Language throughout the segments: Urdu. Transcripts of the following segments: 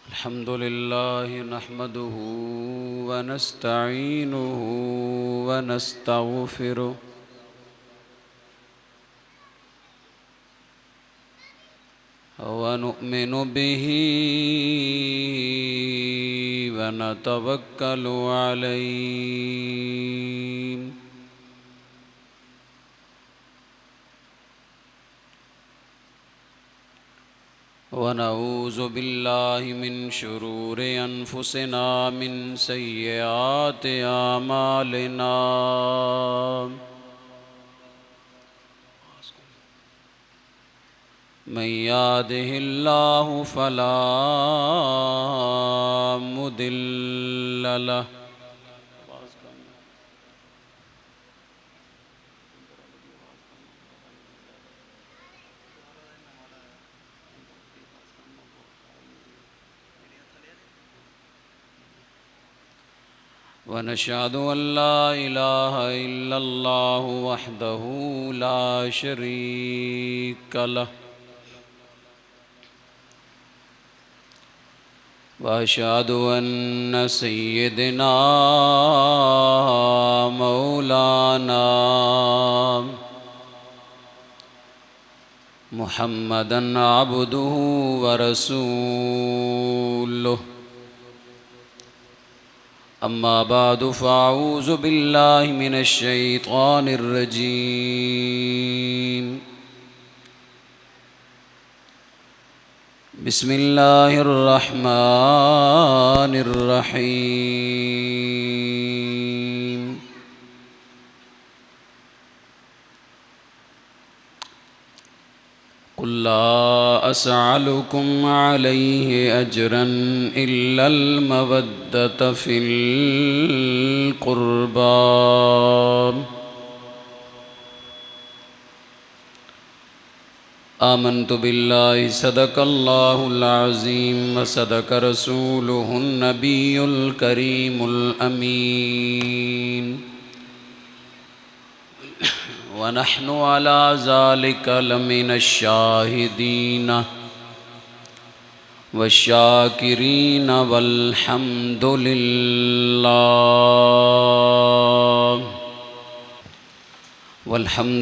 الحمد لله نحمده ونستعينه ونستغفره ونؤمن به ونتوكل عليه ونعوذ بالله من شرور أنفسنا من سيئات أعمالنا من يهده الله فلا مضل له ونشهد أن لا إله إلا الله وحده لا شريك له وأشهد أن سيدنا مولانا محمدًا عبده ورسوله أما بعد فأعوذ بالله من الشيطان الرجيم بسم الله الرحمن الرحيم قل لا أسألكم عليه أجرا إلا المودة في القربى آمنت بالله صدق الله العظيم وصدق رسوله النبي الكريم الأمين ونحن على ذلك لمن الشاهدين والشاكرين والحمد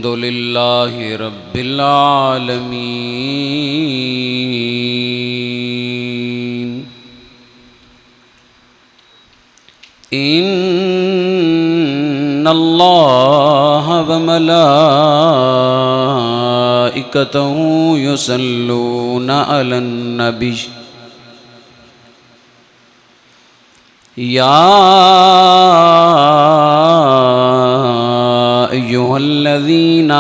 لله رب العالمين إن الله وملائكته يصلون على النبي يا أيها الذين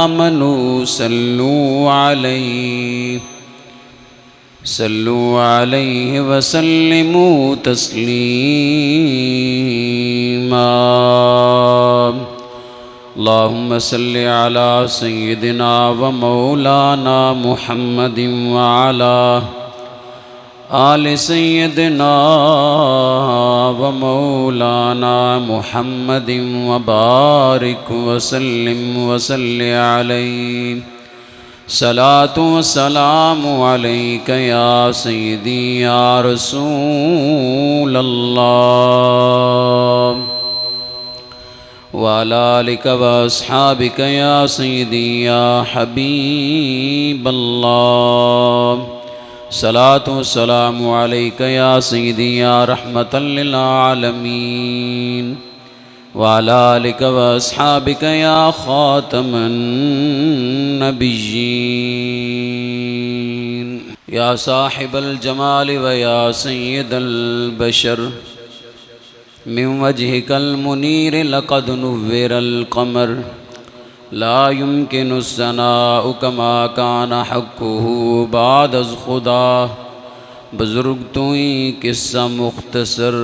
آمنوا صلوا عليه وسلموا تسليما اللهم صل على سيدنا ومولانا محمد وعلى آل سيدنا ومولانا محمد وبارك وسلم عليه صلاة والسلام عليك يا سيدي يا رسول الله وعلى آلك وأصحابك يا سيدي يا حبيب الله صلاة والسلام عليك يا سيدي يا رحمة للعالمين وعلى آلك وأصحابك يا خاتم النبيين يا صاحب الجمال ويا سيد البشر من وجهك المنير لقد نور القمر لا يمكن الثناء كما كان حقه بعد از خدا بزرگ تو ہی قصہ مختصر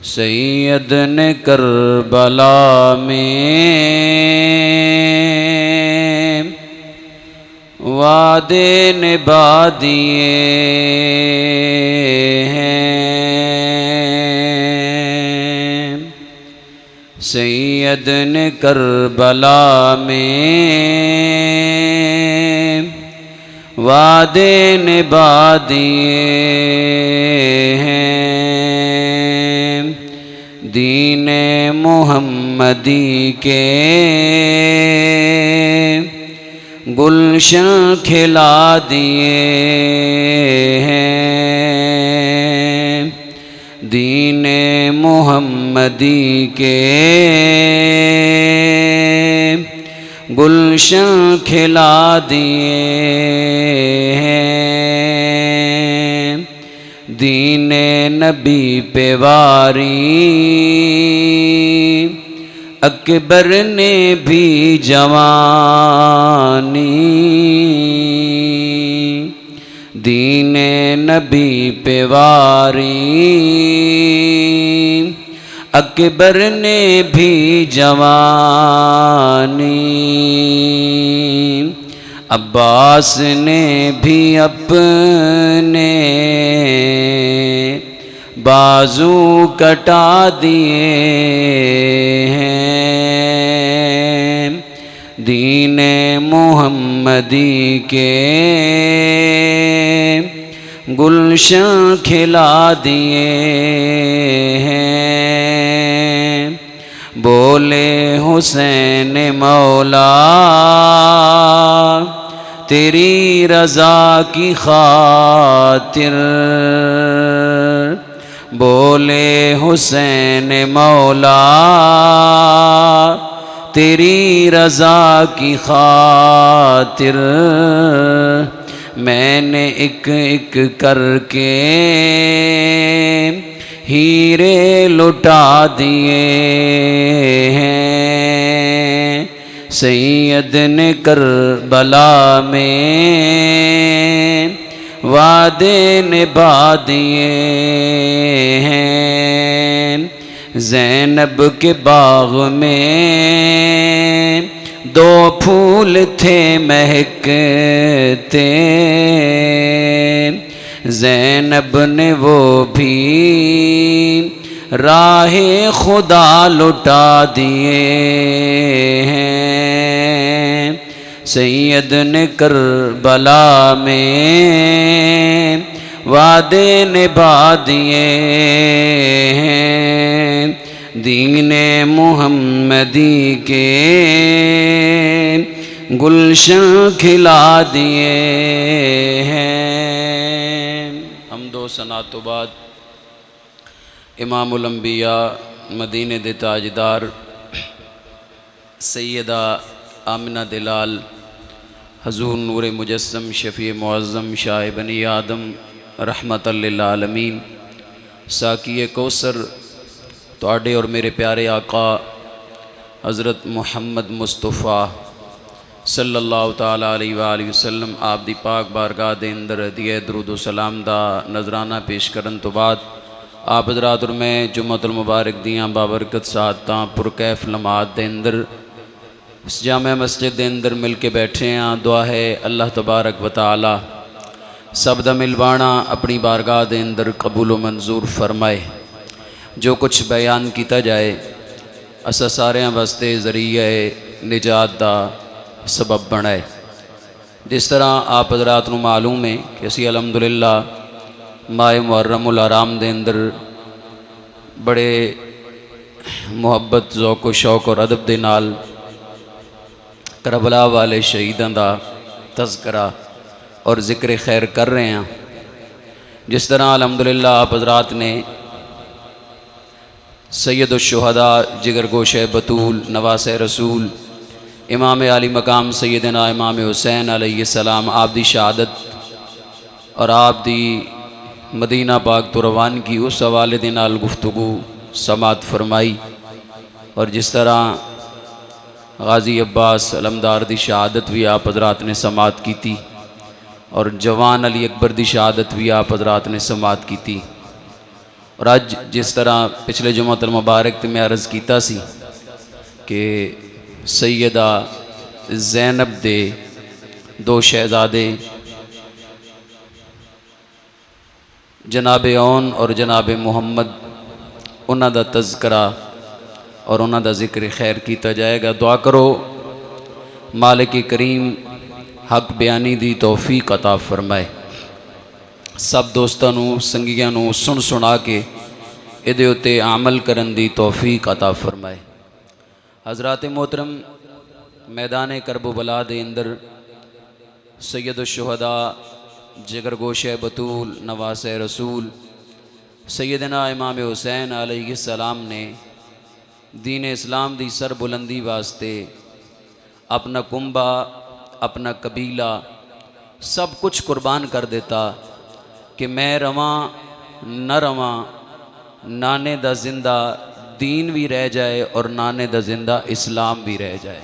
سید نے کربلا میں وعدے نبھا دیے ہیں سید نے کربلا میں وعدے نبھا دیے ہیں، دین محمدی کے گلشن کھلا دیے ہیں، دین محمدی کے گلشن کھلا دیے ہیں، دین نبی پہ واری اکبر نے بھی جوانی، دین نبی پہ واری اکبر نے بھی جوانی، عباس نے بھی اپنے بازو کٹا دیے ہیں، دین محمدی کے گلشن کھلا دیے ہیں، بولے حسین مولا تیری رضا کی خاطر، بولے حسین مولا تیری رضا کی خاطر، میں نے ایک ایک کر کے ہیرے لٹا دیے ہیں، سید نے کربلا میں وعدے نبھا دیے ہیں، زینب کے باغ میں دو پھول تھے مہکتے، زینب نے وہ بھی راہ خدا لٹا دیے ہیں، سید نے کربلا میں وعدے نبھا دیے ہیں، دین محمدی کے گلشن کھلا دیے ہیں۔ حمد و ثنا تو بعد امام الانبیاء مدینے دے تاجدار سیدہ آمنہ دلال حضور نور مجسم شفیع معظم شاہ بنی آدم رحمت للعالمین ساقی کوثر تواڈے اور میرے پیارے آقا حضرت محمد مصطفیٰ صلی اللہ تعالیٰ علیہ وآلہ وسلم آپ دی پاک بارگاہ دے اندر ہدیہ درود و سلام دا نذرانہ پیش کرن تو بعد آپ حضرات اور میں جمعۃ المبارک دیاں بابرکت ساعتاں پرکیف لمحات دے اندر اس جامع مسجد دے اندر مل کے بیٹھے ہیں، دعا ہے اللہ تبارک و تعالی سب دا ملوانا اپنی بارگاہ دے اندر قبول و منظور فرمائے، جو کچھ بیان کیتا جائے اسا سارے واسطے ذریعہ نجات دا سبب بنائے۔ جس طرح آپ حضرات نو معلوم ہے کہ اسی الحمدللہ ماہ محرم الحرام دے اندر بڑے محبت ذوق و شوق اور ادب دے نال کربلا والے شہیداں دا تذکرہ اور ذکر خیر کر رہے ہیں۔ جس طرح الحمدللہ آپ حضرات نے سید الشہداء جگر گوشہ بطول نواس رسول امام علی مقام سیدنا امام حسین علیہ السلام آپ دی شہادت اور آپ دی مدینہ پاک تو روان کی اس حوالے دے نال گفتگو سماعت فرمائی، اور جس طرح غازی عباس علمدار دی شہادت بھی آپ حضرات نے سماعت کی تھی، اور جوان علی اکبر دی شہادت بھی آپ حضرات نے سماعت کی تھی، اور آج جس طرح پچھلے جمعۃ المبارک تے میں عرض کیتا سی کہ سیدہ زینب دے دو شہزادے جناب اون اور جناب محمد انہاں دا تذکرہ اور انہاں دا ذکر خیر کیتا جائے گا۔ دعا کرو مالک کریم حق بیانی دی توفیق عطا فرمائے، سب دوستاں نوں سنگیاں نوں سن سنا کے ادے اتے عمل کرن دی توفیق عطا فرمائے۔ حضرات محترم، میدان کرب و بلا دے اندر سید الشہداء جگر گوشہ بطول نواس رسول سیدنا امام حسین علیہ السلام نے دین اسلام دی سر بلندی واسطے اپنا کنبہ، اپنا قبیلہ سب کچھ قربان کر دیتا کہ میں رواں نہ رواں، نانے دا زندہ دین بھی رہ جائے اور نانے دا زندہ اسلام بھی رہ جائے۔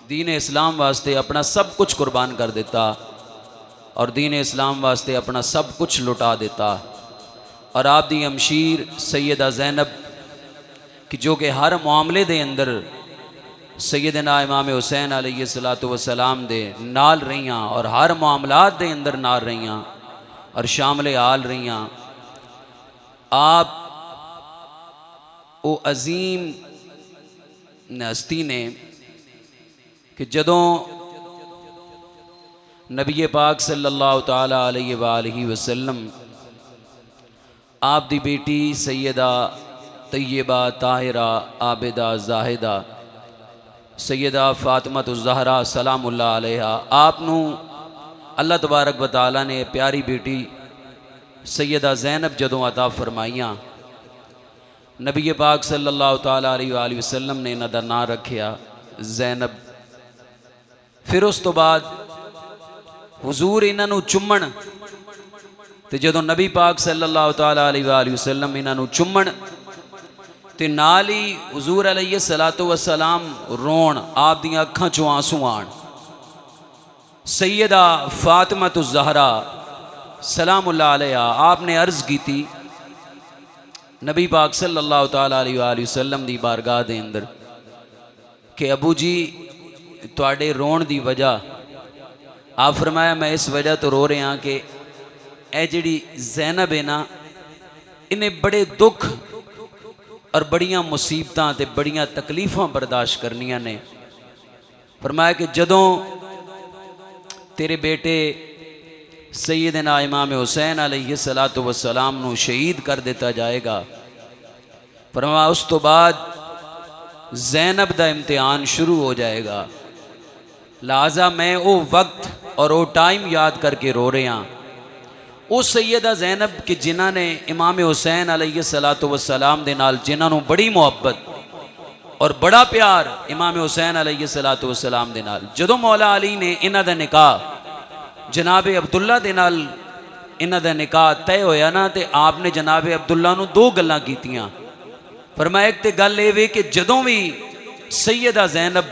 دین اسلام واسطے اپنا سب کچھ قربان کر دیتا اور دین اسلام واسطے اپنا سب کچھ لٹا دیتا۔ اور آپ دی ہمشیر سیدہ زینب کہ جو کہ ہر معاملے دے اندر سیدنا امام حسین علیہ السلام دے نال رہیاں اور ہر معاملات دے اندر نال رہیاں اور شامل حال رہیاں۔ آپ او عظیم ہستی نے کہ جدوں نبی پاک صلی اللہ تعالیٰ علیہ وآلہ وسلم آپ دی بیٹی سیدہ طیبہ طاہرہ عابدہ زاہدہ سیدہ فاطمۃ الزہرا سلام اللہ علیہ آپ نو اللہ تبارک و تعالیٰ نے پیاری بیٹی سیدہ زینب جدوں عطا فرمائیاں، نبی پاک صلی اللہ تعالیٰ علیہ وآلہ وسلم نے انہاں دا نام رکھیا زینب۔ پھر اس تو بعد حضور انہاں نو چمن تے جدوں نبی پاک صلی اللہ تعالیٰ علیہ وآلہ وسلم انہاں نو چمن تے نال ہی حضور علیہ السلام رون، آپ دیاں اکھاں چوں آنسو آن۔ سیدہ فاطمۃ الزہرا سلام اللہ علیہ آپ نے عرض کی تھی نبی پاک صلی اللہ تعالیٰ علیہ وآلہ وسلم دی بارگاہ دے اندر کہ ابو جی تواڈے رون دی وجہ، آپ فرمایا میں اس وجہ تو رو رہے ہاں کہ اے جڑی زینب ہے نا انہیں بڑے دکھ اور بڑیاں مصیبتاں تے بڑیاں تکلیفاں برداشت کرنیاں نے۔ فرمایا کہ جدوں تیرے بیٹے سیدنا امام حسین علیہ السلام نو شہید کر دیتا جائے گا، فرمایا اس تو بعد زینب دا امتحان شروع ہو جائے گا، لہذا میں او وقت اور او ٹائم یاد کر کے رو رہے ہاں۔ او سیدہ زینب کہ جنہاں نے امام حسین علیہ السلام دے نال جنہاں نو بڑی محبت اور بڑا پیار امام حسین علیہ السلام دے نال، جدوں مولا علی نے انہاں دا نکاح جناب عبداللہ دے نال انہاں دا نکاح طے ہویا نا تے آپ نے جناب عبداللہ نو دو گلاں کیتیاں۔ فرمایا ایک تے گل اے وے کہ جدوں بھی سیدہ زینب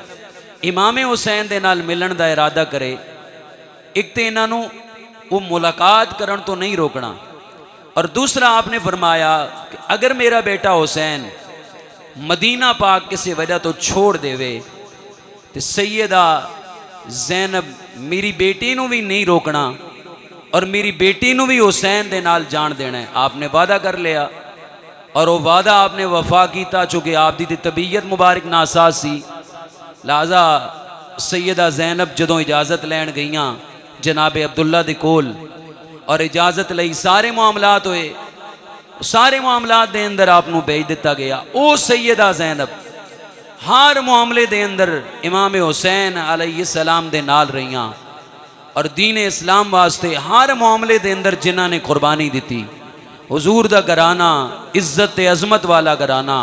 امام حسین دے نال ملن دا ارادہ کرے، ایک تے انہاں نو وہ ملاقات کرن تو نہیں روکنا، اور دوسرا آپ نے فرمایا کہ اگر میرا بیٹا حسین مدینہ پاک کسی وجہ تو چھوڑ دے وے تو سیدہ زینب میری بیٹی نو بھی نہیں روکنا اور میری بیٹی نو بھی حسین دے نال جان دینا ہے۔ آپ نے وعدہ کر لیا اور وہ وعدہ آپ نے وفا کیتا، چونکہ آپ دی طبیعت مبارک ناساز سی، لہذا سیدہ زینب جدوں اجازت لین گئیاں جناب عبداللہ دے کول اور اجازت لئی سارے معاملات ہوئے، سارے معاملات دے اندر آپ نو بھیج دیتا گیا۔ او سیدہ زینب ہر معاملے دے اندر امام حسین علیہ السلام دے نال رہیاں اور دین اسلام واسطے ہر معاملے دے اندر جنہاں نے قربانی دیتی۔ حضور دا گھرانہ عزت عظمت والا گھرانہ،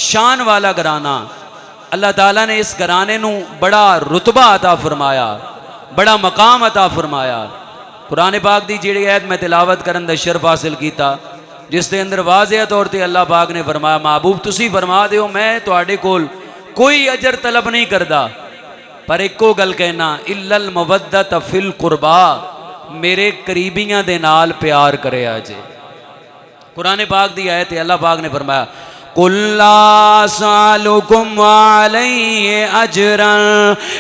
شان والا گھرانہ، اللہ تعالیٰ نے اس گھرانے نو بڑا رتبہ عطا فرمایا، بڑا مقام عطا فرمایا۔ قرآن پاک دی جڑی آیت میں تلاوت کرن دا شرف حاصل کیتا، جس دے اندر واضح طور تے اللہ پاک نے فرمایا محبوب تسی فرما دیو میں تواڈے کول کوئی اجر طلب نہیں کردا، پر ایکو گل کہنا الا المودۃ فی القربا، میرے قریبیاں دے نال پیار کرے آجے۔ قرآن پاک دی آیت ہے، اللہ پاک نے فرمایا قُلْ لَا أَسْأَلُكُمْ عَلَيْهِ أَجْرًا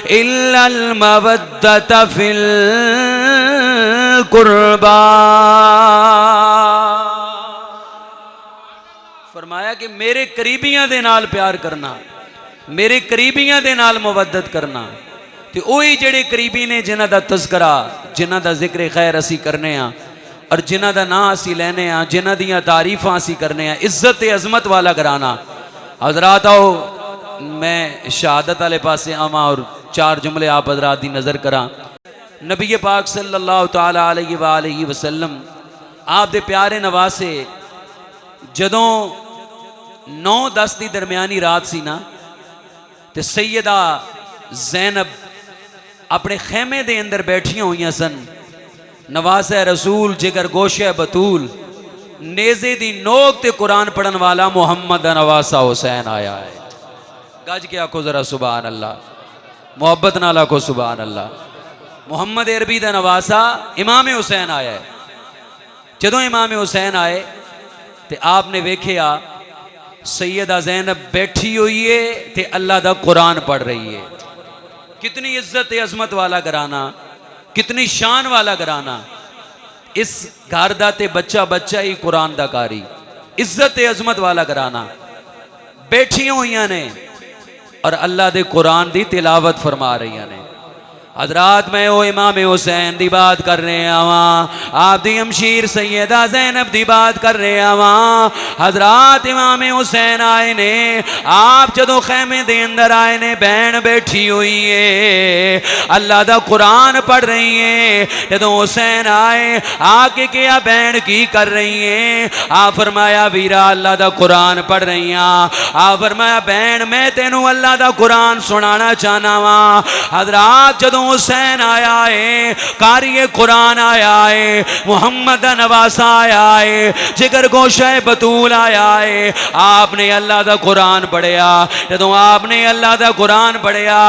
إِلَّا الْمَوَدَّةَ فِي الْقُرْبَى۔ فرمایا کہ میرے قریبیاں دے نال پیار کرنا، میرے قریبیاں دے نال مودت کرنا، تے وہی جڑے قریبی نے جنہ دا تذکرہ، جنہ دا ذکر خیر اسی کرنے ہاں اور جنہ دا نا اسی لینے ہاں، جنہ دیاں تعریفاں اسی کرنے ہاں، عزت عظمت والا گرانا۔ حضرات آؤ میں شہادت والے پاسے آواں اور 4 جملے آپ حضرات دی نظر کراں۔ نبی پاک صلی اللہ تعالی علیہ وآلہ وسلم آپ دے پیارے نواسے جدوں 9-10 دی درمیانی رات سی نا تے سیدہ زینب اپنے خیمے دے اندر بیٹھیاں ہوئیاں سن، نواسہ رسول جگر گوشہ بطول نیزے دی نوک تے قرآن پڑھن والا محمد نواسہ حسین آیا ہے۔ گج کے آکھو ذرا سبحان اللہ، محبت نالا کو سبحان اللہ۔ محمد عربی دا نواسہ امام حسین آیا ہے۔ جدوں امام حسین آئے تے آپ نے ویکھیا سیدہ زینب بیٹھی ہوئی ہے تے اللہ دا قرآن پڑھ رہی ہے۔ کتنی عزت عظمت والا گرانا، کتنی شان والا گرانا۔ اس گھر دا تے بچہ بچہ ہی قرآن دا کاری، عزت عظمت والا گرانا، بیٹھی ہوئیاں نے اور اللہ دے قرآن دی تلاوت فرما رہی نے۔ حضرات میں او امام حسین دی بات کر رہے آواں، آپ دی ہمشیر سیدہ زینب دی بات کر رہے آواں۔ حضرات امام حسین آئے نے، آپ جدو خیمے دے اندر آئے نے، بہن بیٹھی ہوئی ہے اللہ دا قرآن پڑھ رہی ہے۔ جدو حسین آئے آکے کیا بہن کی کر رہی ہیں؟ آپ فرمایا ویرا اللہ دا قرآن پڑھ رہی ہیں۔ آپ فرمایا بہن میں تینوں اللہ دا قرآن سنانا چاہنا وا۔ حضرات جدو حسین آیا ہے، قاری قرآن آیا ہے، محمد نواسہ آیا ہے، جگر گوشہ بطول آیا ہے، آپ نے اللہ دا قرآن پڑھیا۔ جدو آپ نے اللہ دا قرآن پڑھیا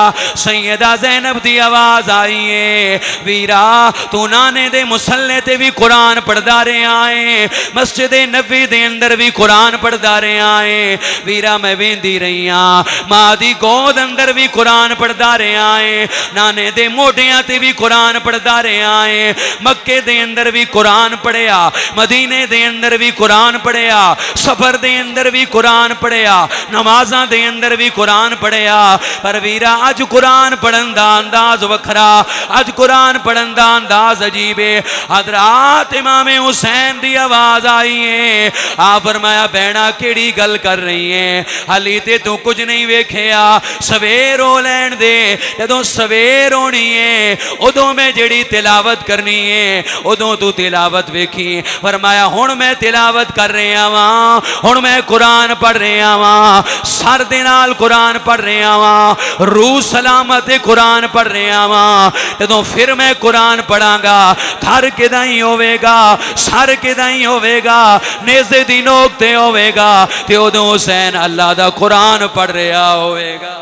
سیدہ زینب دی آواز آئی ہے، ویرا تو نانے دے مسلے تے بھی قرآن پڑھدا رہے آئے، مسجد نبی دے اندر بھی قرآن پڑھدا رہے آئے، ویرا میں ویندی رہی ہاں، ماں دی گود اندر بھی قرآن پڑھدا رہے آئے، نانے دے موڈیاں تے بھی قرآن پڑھدا رہے آئے، مکے دے اندر بھی قرآن پڑھیا، مدینے دے اندر بھی قرآن پڑھیا، سفر دے اندر بھی قرآن پڑھیا، نمازاں دے اندر بھی قرآن پڑھیا۔ پر ویرا اج قرآن پڑھن دا انداز وکھرا، اج قرآن پڑھن دا انداز عجیب ہے۔ حضرات امام حسین دی آواز آئی ہے، آپ فرمایا بہنا کیڑی گل کر رہی ہیں؟ حالی تے تو کچھ نہیں ویکھیا، سویر ہو لین دے، جدوں سویر ہونی ہے ادوں میں جڑی تلاوت کرنی ہے ادوں تو تلاوت ویکھی۔ فرمایا ہن میں تلاوت کر رہا ہاں، ہن میں قرآن پڑھ رہا ہاں، سر دے نال قرآن پڑھ رہا ہاں، روح سلامت قرآن پڑھ رہا ہاں۔ جدوں پھر میں قرآن پڑھاں گا تھر کداں ہی ہوے گا، سر کداں ہی ہوے گا، نیزے دی نوک تے ہوے گا تے ادوں حسین اللہ دا قرآن پڑھ رہا ہوے گا۔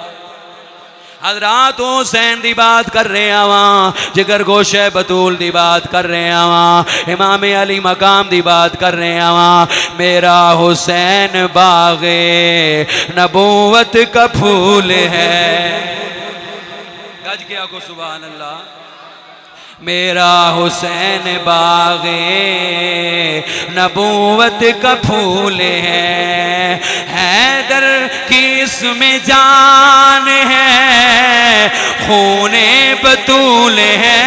حضرات حسین دی بات کر رہے آواں، جگر گوشہ بطول دی بات کر رہے آواں، امام علی مقام دی بات کر رہے آواں۔ میرا حسین باغ نبوت کا پھول ہے، گج کے آکو سبحان اللہ۔ میرا حسین باغ نبوت کا پھول ہے، حیدر کی اس میں جان ہے، خون بطول ہے۔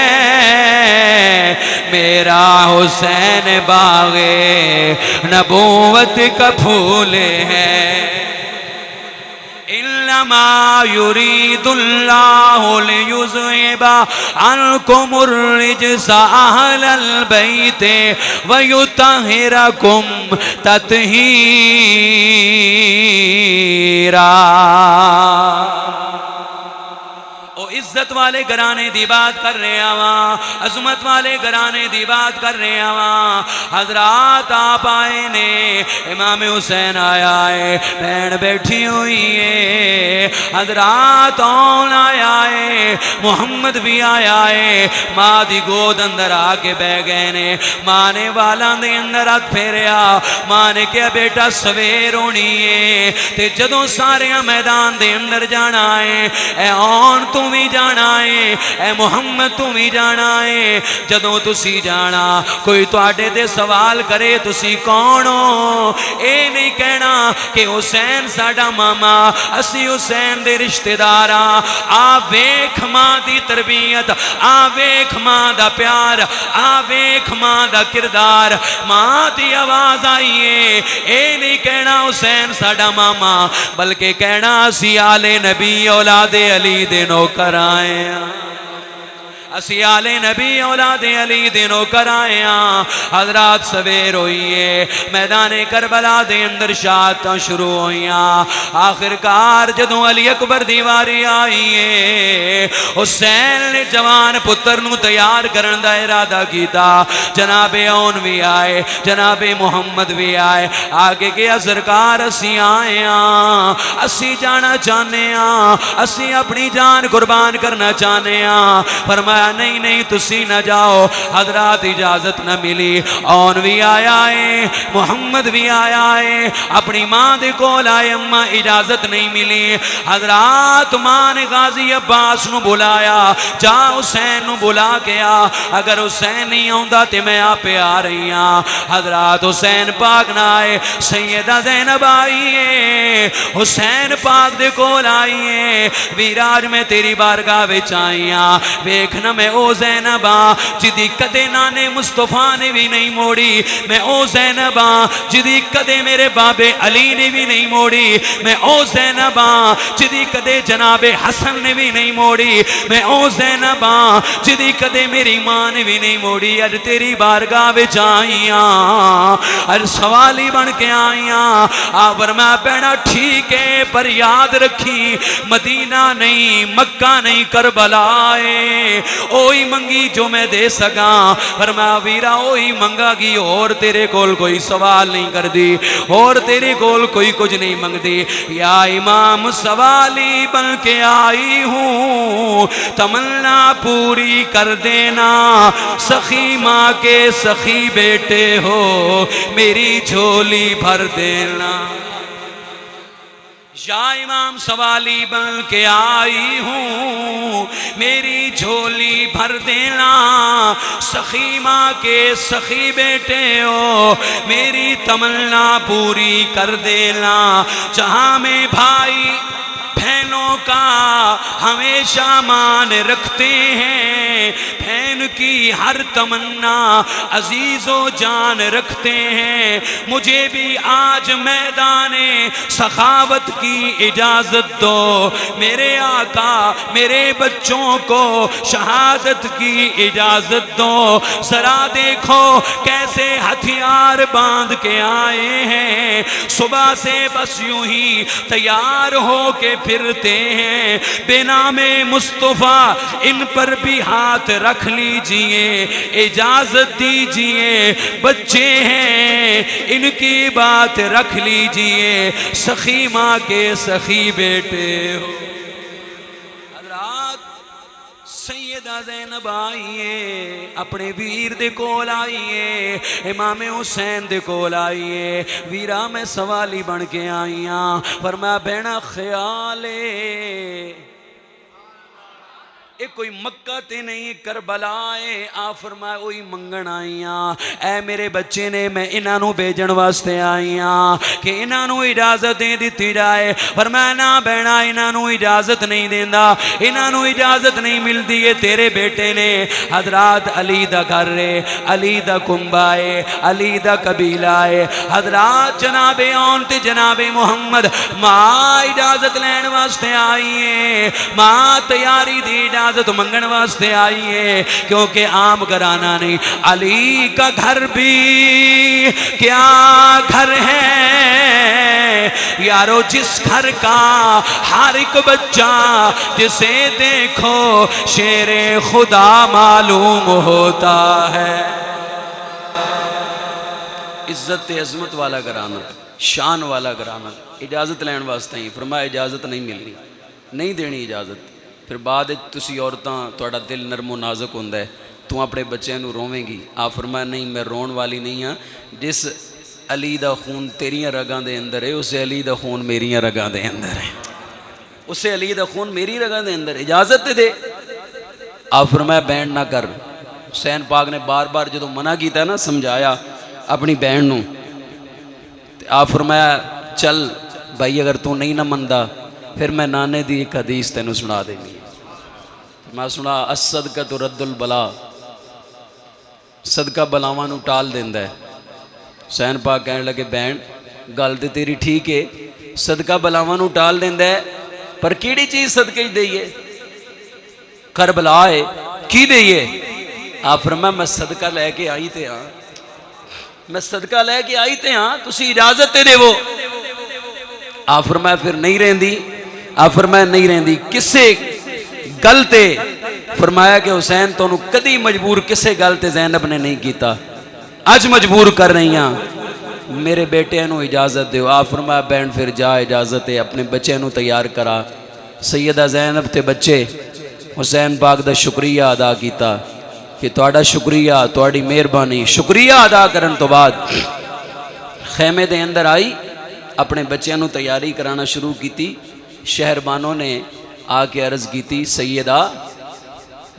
میرا حسین باغ نبوت کا پھول ہے۔ انما يريد الله ليذهب عنكم الرجس اهل البيت ويطهركم تطهيرا۔ عزت والے گھرانے دی بات کر رہے آواں، عظمت والے گھرانے دی بات کر رہے آواں۔ حضرات آپ آئے نے، امام حسین آیا ہے، بہن بیٹھی ہوئی ہے، حضرات آن آیا ہے، محمد بھی آیا ہے، ماں دی گود اندر آ کے بہ گئے نے، ماں نے والاں دے اندر ہاتھ پھیریا، ماں نے کہا بیٹا سویر ہونی ہے تے جدوں سارے میدان دے اندر جانا ہے، اے آن تو بھی جانا ہے، اے محمد تو بھی جانا ہے، جدوں تسی جانا کوئی تواڈے تے سوال کرے تسی کون ہو، اے نہیں کہنا کہ حسین ساڈا ماما، اسی حسین دے رشتہ دار ہاں، آ ویکھ ماں دی تربیت، آ ویکھ ماں دا پیار، آ ویکھ ماں دا کردار، ماں دی آواز آئیے، اے نہیں کہنا حسین ساڈا ماما، بلکہ کہنا اسی آل نبی اولاد علی دے نوکر آئے ہیں، اسی آل نبی اولاد علی دے نوکر آئے ہیں۔ حضرات سویر ہوئیے، میدان کربلا دے اندر شہادتاں شروع ہوئیاں، آخر کار جدوں علی اکبر دیواری آئیے، حسین نے جوان پتر نو تیار کرن دا ارادہ کیتا، جناب اون بھی آئے، جناب محمد بھی آئے، آگے گیا سرکار اسی آئے ہیں، اسی جانا چاہنے ہیں، اسی اپنی جان قربان کرنا چاہنے ہیں، فرمایا نہیں نہیں تسی نہ جاؤ، حضرات اجازت نہ ملی، اون بھی آیا ہے، محمد بھی آیا ہے، اپنی ماں دے کول آئے، اماں اجازت نہیں ملی، حضرات ماں نے غازی عباس نو بلایا، جا حسین نو بلا گیا، اگر حسین نہیں آؤندا تے میں آپے آ رہی ہاں، حضرات حسین پاک نہ آئے، سیدہ زینب آئیے، حسین پاک دے کول آئیے، ویراج میں تیری بارگاہ وچ آئیاں، ویکھنا میں او زینب ہاں جدی کدے نانے مصطفیٰ نے بھی نہیں موڑی، میں او زینب ہاں جدی کدے میرے بابے علی نے بھی نہیں موڑی، میں او زینب ہاں جدی کدے جناب حسن نے بھی نہیں موڑی، میں او زینب ہاں جدی کدے میری ماں نے بھی نہیں موڑی، اج تیری بارگاہ وچ آئیاں، اج سوالی بن کے آئیاں، آور میں بینا ٹھیک ہے پر یاد رکھی مدینہ نہیں مکہ نہیں کربلا ہے، اوہی منگی جو میں دے سکاں، فرمایا ویرا اوہی منگا گی، اور تیرے کول کوئی سوال نہیں کر دی، اور تیرے کول کوئی کچھ نہیں منگ دی، یا امام سوالی بن کے آئی ہوں، تمنا پوری کر دینا، سخی ماں کے سخی بیٹے ہو، میری جھولی بھر دینا، یا امام سوالی بن کے آئی ہوں، میری جھولی بھر دینا، سخی ماں کے سخی بیٹے ہو، میری تمنا پوری کر دینا، جہاں میں بھائی بہنوں کا ہمیشہ مان رکھتے ہیں، بہن کی ہر تمنا عزیز و جان رکھتے ہیں، مجھے بھی آج میدان سخاوت کی اجازت دو، میرے آقا میرے بچوں کو شہادت کی اجازت دو، ذرا دیکھو کیسے ہتھیار باندھ کے آئے ہیں، صبح سے بس یوں ہی تیار ہو کے پھرتے ہیں، بنام مصطفیٰ ان پر بھی ہاتھ رکھ لیجئے، اجازت دیجئے، بچے ہیں ان کی بات رکھ لیجئے، سخی ماں کے سخی بیٹے ہو۔ حضرات سیدہ زینب آئیے، اپنے ویر دے کول آئیے، امام حسین دے کول آئیے، ویرا میں سوالی بن کے آئیاں، فرمایا بہنا خیال ہے اے کوئی مکہ تے نہیں کربلا ہے، آ فرمایا اوہی منگن آئیاں، اے میرے بچے نے میں انہوں بیجن واسطے آئیاں کہ انہوں اجازت دے دیتی جائے، فرمایا نا بہنا انہوں اجازت نہیں دیندہ، انہوں اجازت نہیں مل دیئے، تیرے بیٹے نے حضرات علی دا گھر رے، علی دا کنبائے، علی دا قبیلہ ہے، حضرات جناب اون تے جناب محمد ماں اجازت لین واسطے آئیے، ماں تیاری دی اجازت منگن واسطے آئیے، کیونکہ عام گھرانہ نہیں، علی کا گھر بھی کیا گھر ہے یارو، جس گھر کا ہر ایک بچہ جسے دیکھو شیر خدا معلوم ہوتا ہے، عزت عظمت والا گھرانہ، شان والا گھرانہ، اجازت لین واسطے ہی، فرمایا اجازت نہیں ملنی، نہیں دینی اجازت. پھر بعد تسی عورتاں تہاڈا دل نرم و نازک ہوندا ہے, تو اپنے بچے نو روویں گی. آپ فرمایا نہیں میں رون والی نہیں ہاں, جس علی دا خون تیریاں رگاں دے اندر ہے اسے علی دا خون میریاں رگاں دے اندر ہے, اسے علی دا خون میری رگاں دے اندر, اجازت دے. آپ فرمایا بینڈ نہ کر. حسین پاک نے بار بار جدو منع کیتا نا, سمجھایا اپنی بہن نو, آپ فرمایا چل بھائی اگر تو نہیں نہ مندا پھر میں نانے دی ایک حدیث تینوں سنا دینی. میں سنا الصدقۃ رد البلا, صدقہ بلاواں نو ٹال دیندا ہے. حسین پاک کہنے لگے بہن گل تے تیری ٹھیک ہے, صدقہ بلاواں نو ٹال دیندا ہے, پر کیڑی چیز صدقے دئیے؟ کربلا ہے کی دئیے؟ آپ فرمایا میں صدقہ لے کے آئی تے ہاں, میں صدقہ لے کے آئی تے ہاں, تسی اجازت تے دیو. آپ فرمایا پھر نہیں رہندی. آپ فرمایا نہیں رہندی کسے گل تے؟ فرمایا کہ حسین تو کدی مجبور کسے گل تے زینب نے نہیں کیتا, اج مجبور کر رہی ہاں, میرے بیٹے نو اجازت دیو. آپ فرمایا بہن پھر جا, اجازت ہے, اپنے بچے نو تیار کرا. سیدہ زینب تے بچے حسین پاک دا شکریہ ادا کیتا کہ تہاڈا شکریہ, تہاڈی مہربانی. شکریہ ادا کرن تو بعد خیمے دے اندر آئی, اپنے بچیاں نو تیاری کرانا شروع کیتی. شہربانوں نے آ کے عرض کیتی سیدہ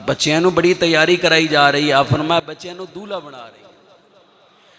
بچیاں نو بڑی تیاری کرائی جا رہی ہے. آپ فرمایا بچیاں نو دولہا بنا رہی.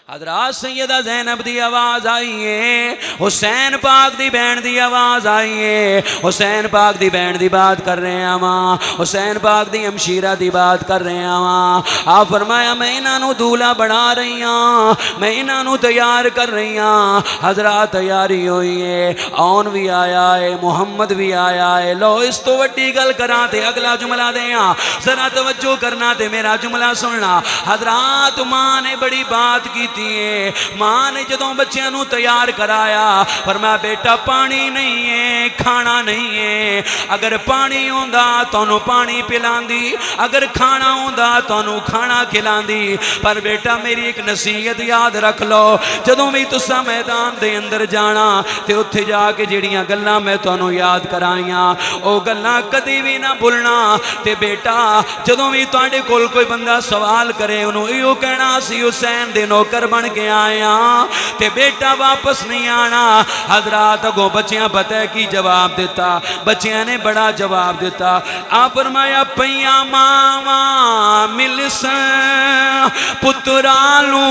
حضرات سیدہ زینب دی آواز آئی ہے, حسین پاک دی بہن دی آواز آئی ہے. حسین پاک دی بہن دی بات کر رہے ہیں ماں, حسین پاک دی ہمشیرہ دی بات کر رہے ہیں ماں. آپ فرمایا میں انہاں نو دولہا بنا رہی ہاں, میں انہاں نو تیار کر رہی ہاں. حضرات تیاری ہوئی ہے, آن بھی آیا ہے, محمد بھی آیا ہے. لو اس تو وڈی گل کراں تے اگلا جملہ دیاں, ذرا توجہ کرنا تے میرا جملہ سننا. حضرات ماں نے بڑی بات کی. ماں نے جدوں بچیاں نو تیار کرایا فرمایا بیٹا پانی نہیں ہے, کھانا نہیں ہے. اگر پانی ہوندا تانوں پانی پلاندی, اگر کھانا ہوندا تانوں کھانا کھلاندی. پر بیٹا میری ایک نصیحت یاد رکھ لو, جدوں بھی تساں میدان دے اندر جانا تے اوتھے جا کے جڑیاں گلاں میں تانوں یاد کرائیاں او گلاں کدی بھی نہ بھولنا. تے بیٹا جدوں بھی تواڈے کول کوئی بندہ سوال کرے انہوں ایو کہنا سی حسین دے نوکر بن کے آیا تے بیٹا واپس نہیں آنا. حضرات اگوں بچیاں پتہ ہے کی جواب دیتا, بچیاں نے بڑا جواب دیتا. آپ فرمایا پیاں ماواں ملسن پترالوں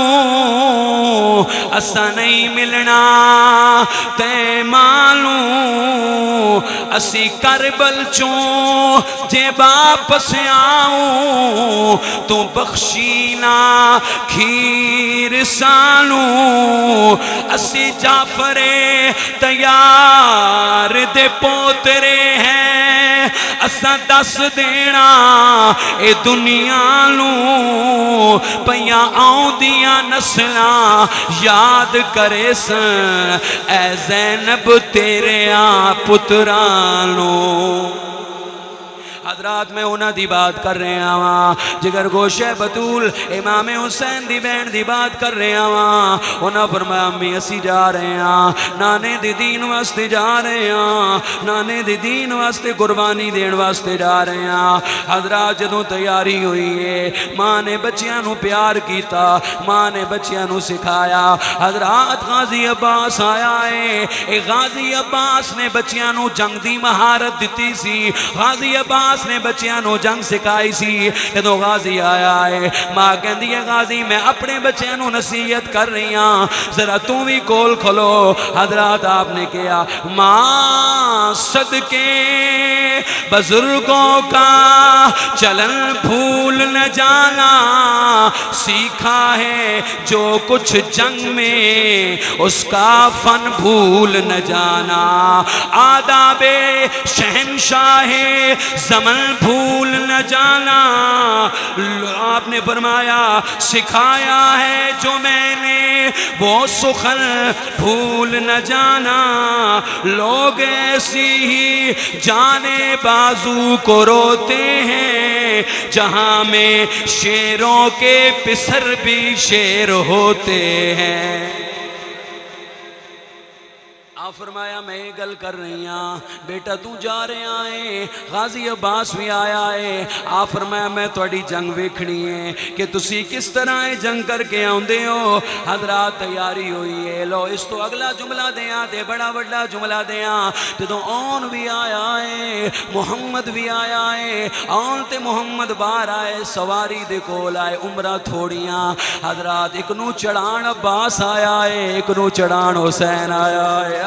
اسا نہیں ملنا تے مالوں, اسی کربل چوں جے واپس آؤں تو بخشینا کھیر سانوں. اسی جعفر تیار دے پوترے ہیں, اسا دس دینا اے دنیا نوں. پیاں آؤندیاں نسلاں یاد کرے سن اے زینب تیریاں پترانوں. حضرات میں انہاں دی بات کر رہے ہاں, جگر گوشہ بطول امام حسین دی بہن دی بات کر رہے ہاں. انہاں فرمایا امی اسی جا رہے ہاں, نانے دی دین واسطے جا رہے ہاں, نانے دی دین واسطے قربانی دین واسطے جا رہے ہاں. حضرات جدوں تیاری ہوئی ہے ماں نے بچیاں نو پیار کیتا, ماں نے بچیاں نو سکھایا. حضرات غازی عباس آیا ہے, اے غازی عباس نے بچیاں نو جنگ دی مہارت دتی سی. غازی عباس نے بچیاں نو جنگ سکھائی سی. جدوں غازی آیا ہے ماں کہندی ہے غازی میں اپنے بچیاں نو نصیحت کر رہی ہاں, ذرا تو بھی کول کھلو. حضرات آپ نے کہا ماں صدقے بزرگوں کا چلن بھول نہ جانا, سیکھا ہے جو کچھ جنگ میں اس کا فن بھول نہ جانا. آداب شہنشاہ زمن بھول نہ جانا. آپ نے فرمایا سکھایا ہے جو میں نے وہ سخن بھول نہ جانا. لوگ ایسی ہی جانے بازو کو روتے ہیں جہاں میں شیروں کے پسر بھی شیر ہوتے ہیں. آپ فرمایا میں یہ گل کر رہی ہاں بیٹا تو جا رہا ہے غازی عباس بھی آیا ہے آپ فرمایا میں تھوڑی جنگ ویکھنی ہے کہ تسی کس طرح جنگ کر کے آندے ہو حضرات تیاری ہوئی ہے لو اس تو اگلا جملہ دیاں تے بڑا بڑا جملہ دیاں جدوں آن بھی آیا ہے محمد بھی آیا ہے آن تے محمد باہر آئے سواری دے کول آئے عمرہ تھوڑیاں حضرات ایک نو چڑھان عباس آیا ہے ایک نو چڑھان حسین آیا ہے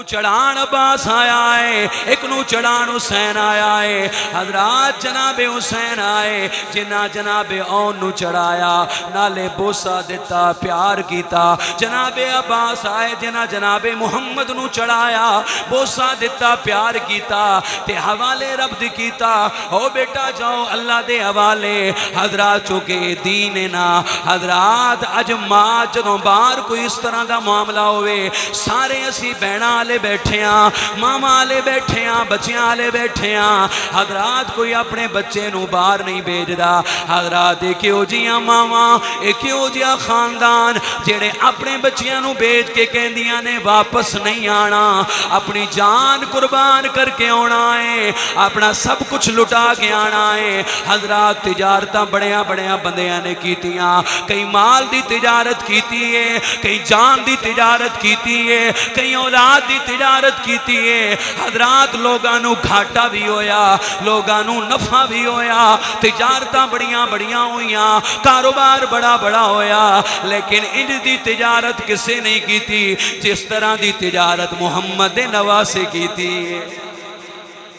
چڑھان عباس آیا ہے ایک نو چڑھان حسین آیا ہے حضرات جناب حسین آئے جنہ جناب اون نو چڑھایا نالے بوسا دیتا پیار کیتا جناب عباس آئے جنہ جناب محمد نو چڑھایا بوسا دیتا پیار کیتا تے حوالے رب دی کیتا او بیٹا جاؤ اللہ دے حوالے حضرات چونکہ دین نا حضرات اج ماں جدوں باہر کوئی اس طرح دا معاملہ ہوئے سارے اسی بہنا لے بیٹھے ہاں ماما لے بیٹھے ہاں بچیاں لے بیٹھے ہاں حضرات کوئی اپنے بچے نو باہر نہیں بھیج دا حضرات ایک ہو جیاں ماما ایک ہو جیاں خاندان جڑے اپنے بچیاں نو بھیج کے کہندیاں نے واپس نہیں آنا اپنی جان قربان کر کے آنا ہے اپنا سب کچھ لٹا کے آنا ہے حضرات تجارتاں بڑیاں بڑیاں بندیاں نے کیتیاں کئی مال دی تجارت کیتی ہے کئی جان دی تجارت کیتی ہے کئی اولاد دی تجارت کیتی ہے حضرات لوگانو گھاٹا بھی ہویا لوگانو نفع بھی ہویا تجارتاں بڑیاں بڑیاں ہویاں کاروبار بڑا بڑا ہویا لیکن ان دی تجارت کسے نہیں کیتی جس طرح دی تجارت محمد نواسی کیتی ہے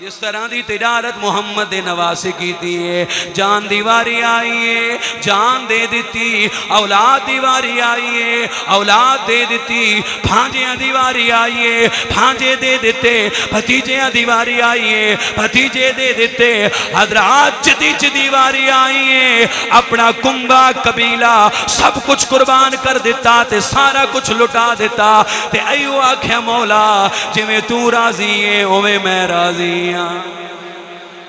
جس طرح دی تجارت محمد نواسی کیتی ہے جان دیواری آئی ہے جان دے دیتی اولاد دیواری آئی ہے اولاد دے دیتی بھانجیاں دیواری آئی ہے بھانجے دے دیتے بھتیجیاں دیواری آئی ہے بھتیجے دے دیتے حضرات جدیج دیواری آئی ہے اپنا کنبہ قبیلہ سب کچھ قربان کر دیتا تے سارا کچھ لٹا دیتا تے ایو آکھیا مولا جی میں تو راضی ہے اوے میں راضی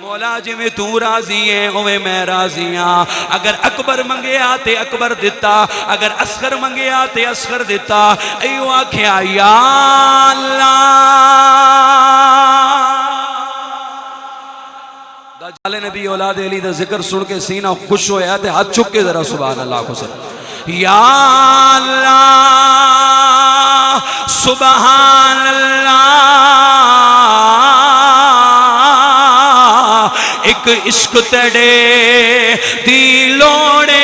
مولا جی میں تو راضی ہے اوے میں راضی ہاں اگر اکبر منگے آتے اکبر دیتا اگر اصغر منگے آتے اصغر دیتا ایو آکھیا یا اللہ دجال نبی اولاد علی دا ذکر سن کے سینہ خوش ہویا تے ہاتھ چک کے ذرا سبحان اللہ کو سن یا اللہ سبحان اللہ ایک عشق تڑے دی لوڑے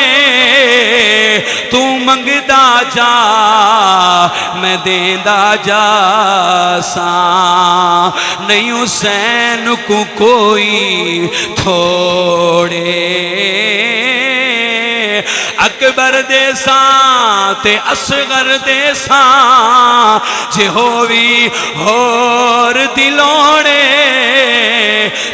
تو منگدا جا میں دیندا جا ساں نہیں حسین کو کوئی تھوڑے اکبر دے ساں تے اصغر دے ساں جے ہووی ہور دلوڑے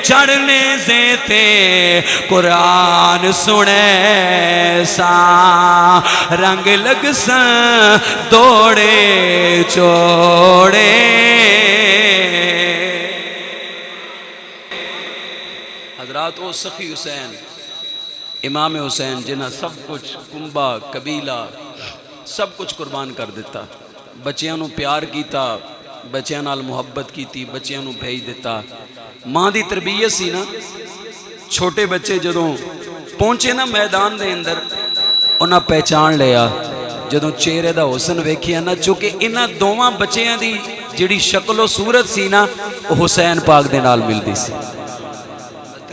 چڑھنے سے تے قرآن سنے ساں رنگ لگ ساں دوڑے چوڑے حضرات او سخی حسین امام حسین جنہ سب کچھ کنبہ قبیلہ سب کچھ قربان کر دیتا بچیاں نو پیار کیتا بچیاں نال محبت کیتی بچیاں نو بھیج دیتا ماں دی تربیت سی نا چھوٹے بچے جدوں پہنچے نا میدان دے اندر انہاں پہچان لیا جدوں چہرے دا حسن ویکھیا نا چونکہ انہاں دوواں بچیاں دی جڑی شکل و صورت سی نا وہ حسین پاک دے نال ملدی سی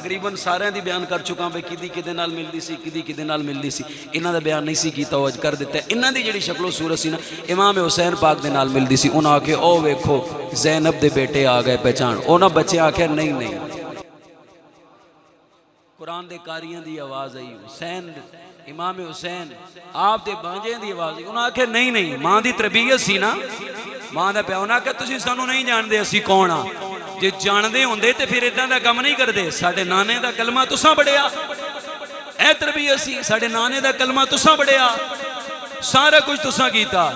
تقریباً سارے دی بیان کر چکا بے کدی کدے نال ملدی سی کدی کدے نال ملدی سی انہاں دا بیان نہیں سی کیتا وہ اج کر دیتا ہے انہاں دی جڑی شکل و صورت سی نا امام حسین پاک دے نال ملدی سی انہاں آکے او ویکھو زینب دے بیٹے آ گئے پہچان انہاں بچے آکے نہیں قرآن دے کاریاں دی آواز آئی حسین امام حسین آپ دے بانجے دی آواز آئی انہاں آکے نہیں ماں دی تربیت سی نا ماں دا پیا انہاں آکے تسی سانو نہیں جان دے اسی کون ہاں جے جان دے ہوندے تے پھر ادھاں دا کم نہیں کر دے ساڑھے نانے دا کلمہ تساں بڑھیا اے تربیت سی ساڑھے نانے دا کلمہ تساں بڑھیا سارا کچھ تساں کیتا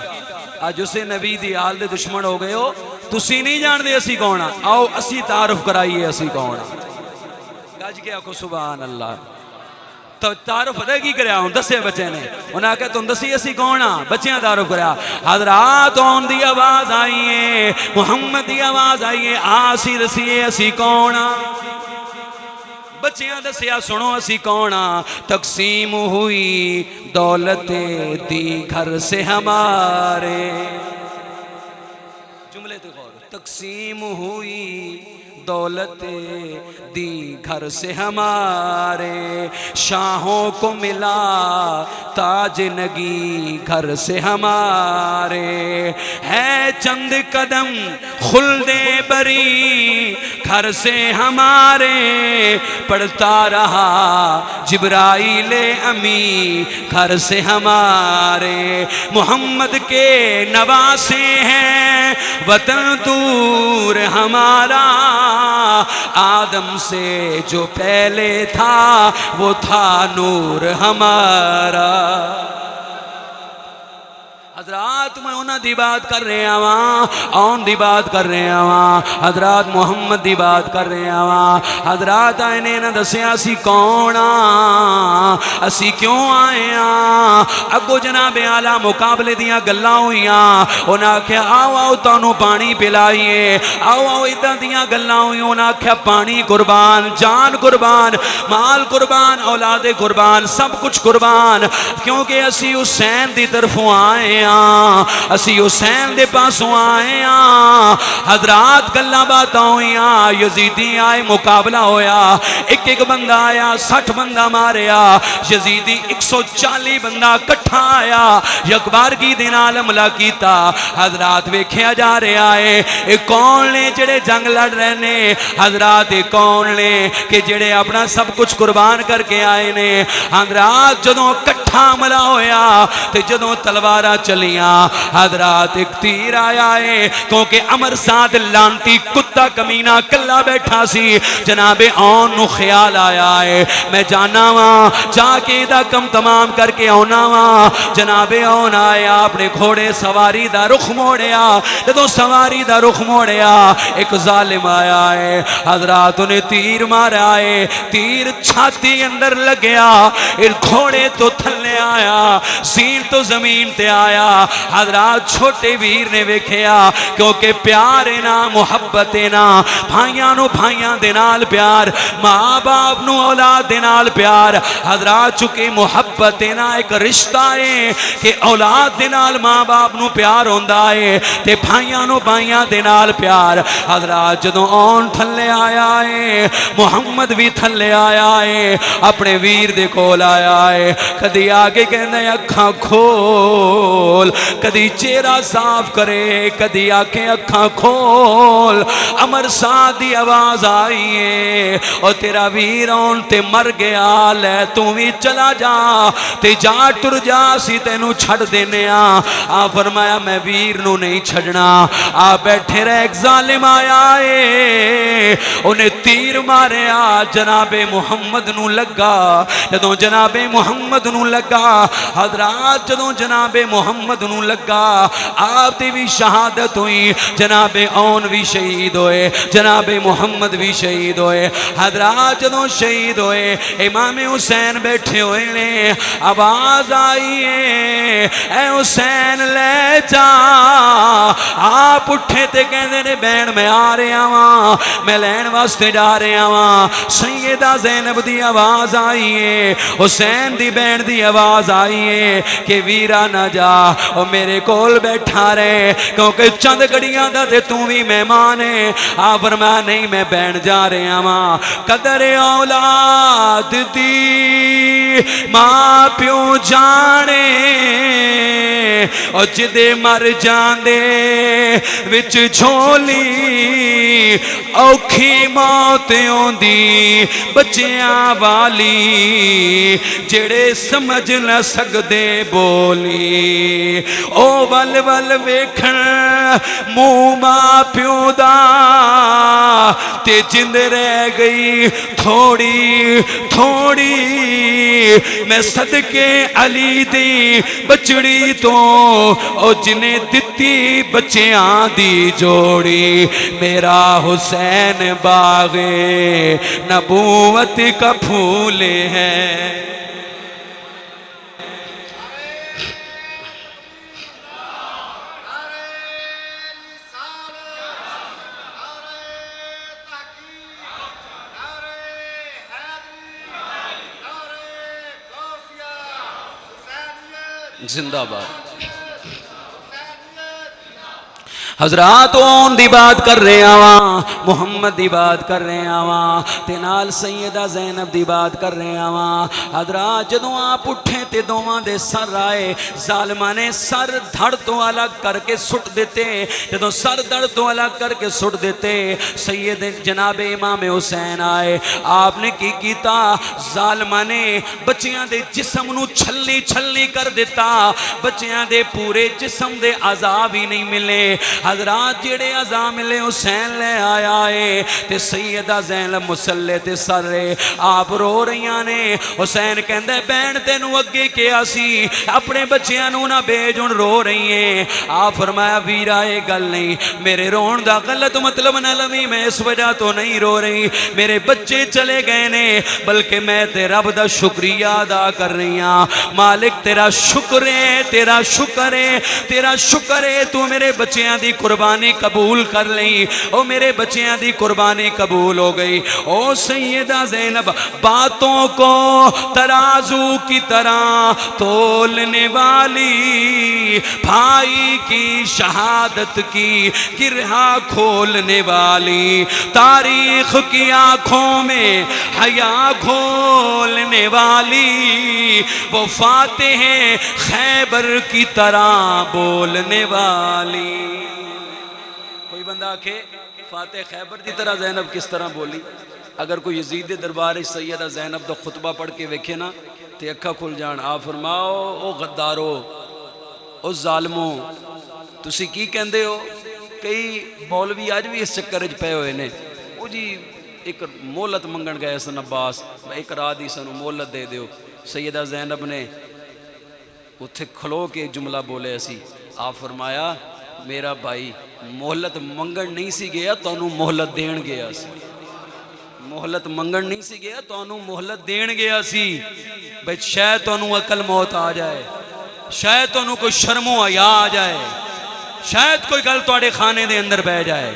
آج اسے نبی دی آل دے دشمن ہو گئے ہو تسی نہیں جان دے اسی کون ہاں آؤ اسی تعارف کرائیے اسی کون ہاں گاج کے آکھو سبحان اللہ تو تعارف پتہ کی کریا ہوں دسے بچے نے انہاں کہا تم دسی اسی کون ہاں بچیاں تعارف کریا حضرات اون دی آواز آئیے محمد دی آواز آئیے آسی دسیے اسی کون ہاں بچیاں دسیا سنو اسی کون ہاں تقسیم ہوئی دولت دی گھر سے ہمارے جملے تے غور تقسیم ہوئی دولت دی گھر سے ہمارے شاہوں کو ملا تاج نگی گھر سے ہمارے ہے چند قدم خلد بری گھر سے ہمارے پڑھتا رہا جبرائیل امی گھر سے ہمارے محمد کے نواسے ہیں وطن دور ہمارا آدم سے جو پہلے تھا وہ تھا نور ہمارا حضرات میں انہاں دی بات کر رہے ہیں آن دی بات کر رہے ہیں حضرات محمد دی بات کر رہے ہیں حضرات آئینے نہ دسے اسی کون اسی کیوں آئے ہیں اگو جناب اعلیٰ مقابلے دیاں گلاں ہوئیاں انہاں کہا آؤ آؤ تانوں پانی پلائیے آؤ آؤ ادھا دیاں گلاں ہوئیاں انہاں کہا پانی قربان جان قربان مال قربان اولاد قربان سب کچھ قربان کیونکہ اسی حسین دی طرفوں آئے ہیں اسی حسین دے پاسوں آئے ہیں حضرات گلاں باتاں ہوئیاں یزیدی آئے مقابلہ ہویا ایک بندہ آیا 60 بندہ ماریا یزیدی 140 بندہ کٹھا آیا یکبار کی دن عالم کیتا حضرات ویکھیا جا رہا ہے ایک کون نے جڑے جنگ لڑ رہے نے حضرات ایک کون نے کہ جڑے اپنا سب کچھ قربان کر کے آئے نے حضرات جدوں کٹھا ملا ہویا تے جدوں تلوارہ چلیاں حضرات ایک تیر آیا ہے کیونکہ عمر سعد لانتی کتا کمینہ کلا بیٹھا سی جناب اون نو خیال آیا ہے میں جانا وہاں جا کے دا کم تمام کر کے آنا وہاں جناب اون آیا اپنے گھوڑے سواری دا رخ موڑیا جدوں سواری دا رخ موڑیا ایک ظالم آیا ہے حضرات انہیں تیر مارا ہے تیر چھاتی اندر لگیا گھوڑے تو تھلے آیا زین تو زمین تے آیا حضرات چھوٹے ویر نے ویکھیا کیونکہ پیار نا محبت نا بھائیاں نو بھائیاں دے نال پیار ماں باپ نو اولاد دے نال پیار حضرات چکے محبت نا ایک رشتہ ہے کہ اولاد دے نال ماں باپ نو پیار ہوندا ہے تے بھائیاں نو بھائیاں دے نال پیار حضرات جدوں اون تھلے آیا ہے محمد بھی تھلے آیا ہے اپنے ویر دے کول آیا ہے کدی آگے کہندے اکھاں کھول کدی چہرہ صاف کرے کدی آنکھیں اکھاں کھول عمر سعد دی آواز آئی ہے اور تیرا ویرون تے مر گیا لے تو بھی چلا جا تے جا ٹر جا سی تینوں چھڑ دینے آ فرمایا میں ویر نو نہیں چھڑنا آ بیٹھے رہ ایک ظالم آیا ہے انہیں تیر مارے جناب محمد نو لگا جدوں جناب محمد نو لگا حضرات جدوں جناب محمد نو لگا آپ تے بھی شہادت ہوئی جناب اون بھی شہید ہوئے جناب محمد بھی شہید ہوئے حضرات جدوں شہید ہوئے امام حسین بیٹھے ہوئے نے آواز آئی ہے اے حسین لے جا آپ اٹھے تے کہندے نے بین میں آ رہا ہاں میں لین واسطے جا رہا ہاں سیدہ زینب دی آواز آئی ہے حسین دی بین دی آواز آئی ہے کہ ویرا نہ جا اور میرے کول بیٹھا رہے کیونکہ چند گھڑیاں دا تے تو بھی مہمان ہے آپ فرمایا نہیں میں بین جا رہا ہاں قدر اولاد دی ماں پیو جانے اور جدے مر جاندے وچ جھولی اوکھی موت ہوندی بچیاں والی جڑے سمجھ نہ سکدے بولی او ول ول ویکھن منہ ماں پیو دا تے جند رہ گئی تھوڑی تھوڑی میں صدقے علی دی بچڑی تو او جنہیں دتی بچیاں دی جوڑی میرا حسین باغ نبوت کا پھول ہے زندہ باد. حضرات اون دی بات کر رہے آواں، محمد دی بات کر رہے آواں تے نال سیدہ زینب دی بات کر رہے آواں. حضرات جدوں آپ اٹھے تے دوواں دے سر آئے، ظالماں نے سر دھڑ تو الگ کر کے سٹ دیتے. جدوں سر دھڑ تو الگ کر کے سٹ دیتے، سید جناب امام حسین آئے. آپ نے کی کیتا؟ ظالماں نے بچیاں دے جسم نو چھلی چھلی کر دیتا، بچیاں دے پورے جسم دے عذاب ہی نہیں ملے. حضرات جڑے عذاب ملے حسین لے آیا ہے تے سیدہ زینب مسلے تے سر رہے، آپ رو رہیاں نے. حسین کہندہ ہے بین تینوں اگے کیا سی، اپنے بچیاں نو نہ بیجن رو رہی ہیں. آپ فرمایا ویرا یہ گل نہیں، میرے رون دا غلط مطلب نہ لوی، میں اس وجہ تو نہیں رو رہی، میرے بچے چلے گئے نے، بلکہ میں تے رب دا شکریہ ادا کر رہی ہاں. مالک تیرا شکر ہے، تیرا شکر ہے، تیرا شکر ہے، تو میرے بچیاں دی قربانی قبول کر لیں. او میرے بچیاں دی قربانی قبول ہو گئی. او سیدہ زینب باتوں کو ترازو کی طرح تولنے والی، بھائی کی شہادت کی گرہا کھولنے والی، تاریخ کی آنکھوں میں حیا کھولنے والی، وہ فاتح خیبر کی طرح بولنے والی. کوئی بندہ آکھے فاتح خیبر دی طرح زینب کس طرح بولی؟ اگر کوئی یزید دربار سیدہ زینب دا خطبہ پڑھ کے ویکھے نا تے اکھا کھل جان. آپ فرماؤ او غدارو، او ظالمو، تسی کی کہندے ہو؟ کئی مولوی آج بھی اس چکر وچ پے ہوئے نے. او جی ایک مہلت منگن گئے سن عباس، ایک رات دی سنو مہلت دے دیو. سیدہ زینب نے اتھے کھلو کے جملہ بولے اسی. آپ فرمایا میرا بھائی مہلت منگن نہیں سی گیا، تانوں مہلت دین گیا سی. مہلت منگن نہیں سی گیا، تانوں مہلت دین گیا سی. بھئی شاید تانوں عقل موت آ جائے، شاید تانوں کوئی شرم و حیا آ جائے، شاید کوئی گل تواڈے کھانے دے اندر بہ جائے،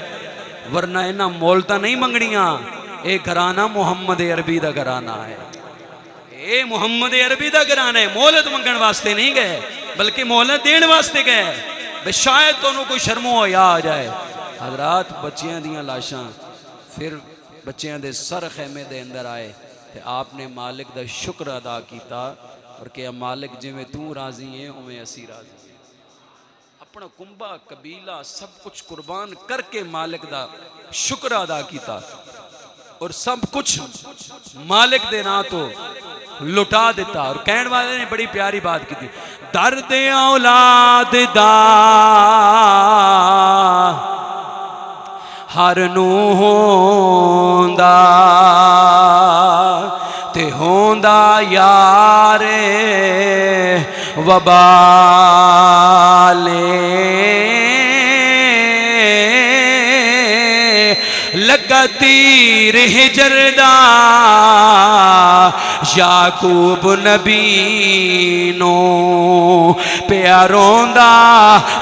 ورنہ انہاں مہلتاں نہیں منگنیاں. اے گھرانہ محمد عربی دا گھرانہ ہے، اے محمد عربی دا گھرانہ ہے. مہلت منگن واسطے نہیں گئے بلکہ مہلت دین واسطے گئے. بے شاید تو انہوں کوئی شرم و حیا آ جائے. حضرات بچیاں دیاں لاشاں پھر بچیاں دے سر خیمے دے اندر آئے تے آپ نے مالک دا شکر ادا کیتا اور کہ مالک جی میں تو راضی ہیں ہمیں اسی راضی ہیں. اپنا کنبہ قبیلہ سب کچھ قربان کر کے مالک دا شکر ادا کیتا اور سب کچھ مالک دے نا تو لٹا دیتا. اور کہن والے نے بڑی پیاری بات کی تھی، درد اولاد دا ہر نو ہوندا تے ہوندا یار وبالے، لگا تیر ہجر دا یعقوب نبی نو پیاروں دا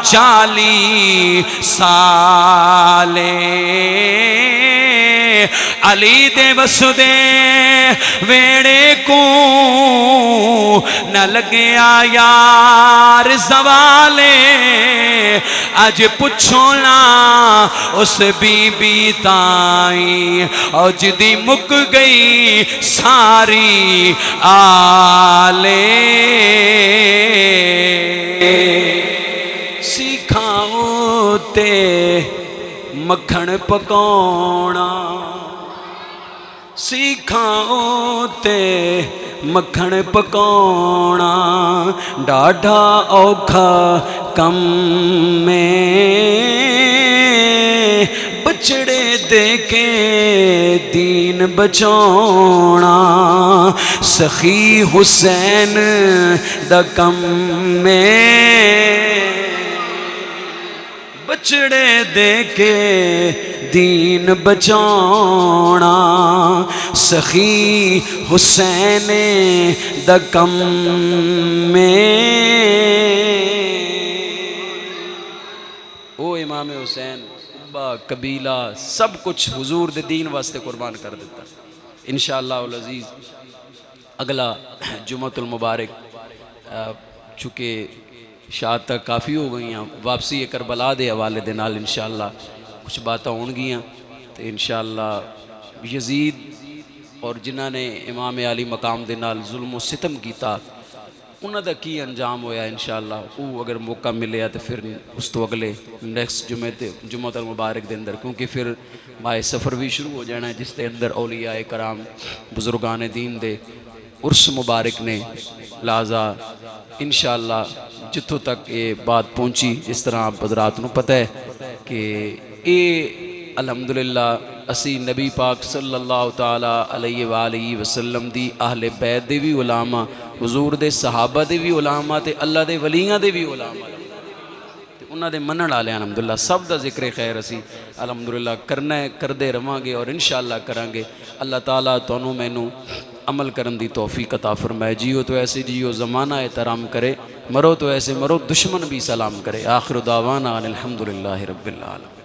40 سالے، علی دے وسدے ویڑے کو نہ لگیا یار زوالے. اج پچھو نا اس بی بی تائیں اور جدی مک گئی ساری آلے. سکھاؤ تے مکھن پکونا، سکھاؤ تے مکھن پکونا، ڈاڈھا اوکھا کم میں بچڑے دے کے دین بچونا، سخی حسین دا کم میں بچڑے دے کے دین بچونا، سخی حسین دا کم میں. او امام حسین با قبیلہ سب کچھ حضور دے دین واسطے قربان کر دیتا. انشاءاللہ العزیز اگلا جمعۃ المبارک چونکہ شاید تک کافی ہو گئی ہیں، واپسی کربلا دے حوالے دے نال انشاءاللہ کچھ باتاں ہون گیاں تے انشاءاللہ یزید اور جنہاں نے امام علی مقام دے نال ظلم و ستم کیتا انہاں دا کی انجام ہویا انشاءاللہ وہ اگر موقع ملیا تو پھر اس تو اگلے نیکسٹ جمعہ المبارک دے اندر، کیونکہ پھر ماہ سفر بھی شروع ہو جانا ہے جس دے اندر اولیاء کرام بزرگان دین دے عرس مبارک نے، لہذا انشاءاللہ جتوں تک یہ بات پہنچی جس طرح آپ حضرات نو پتہ ہے کہ یہ الحمدللہ اسی نبی پاک صلی اللہ تعالیٰ علیہ وآلہ وسلم دی اہل بیت دے بھی علماء، حضور دے صحابہ دے بھی علماء تے اللہ دے ولیاں دے بھی علماء تے انہاں دے منن والے الحمدللہ سب دا ذکر خیر اسی الحمدللہ کرنا ہے، کردے رواں گے اور انشاءاللہ کریں گے۔ اللہ تعالیٰ تانوں مینوں عمل کرن دی توفیق عطا فرمائے، جیو تو ایسے جیو زمانہ احترام کرے، مرو تو ایسے مرو دشمن بھی سلام کرے۔ آخر دعوانا الحمدللہ رب العالمین۔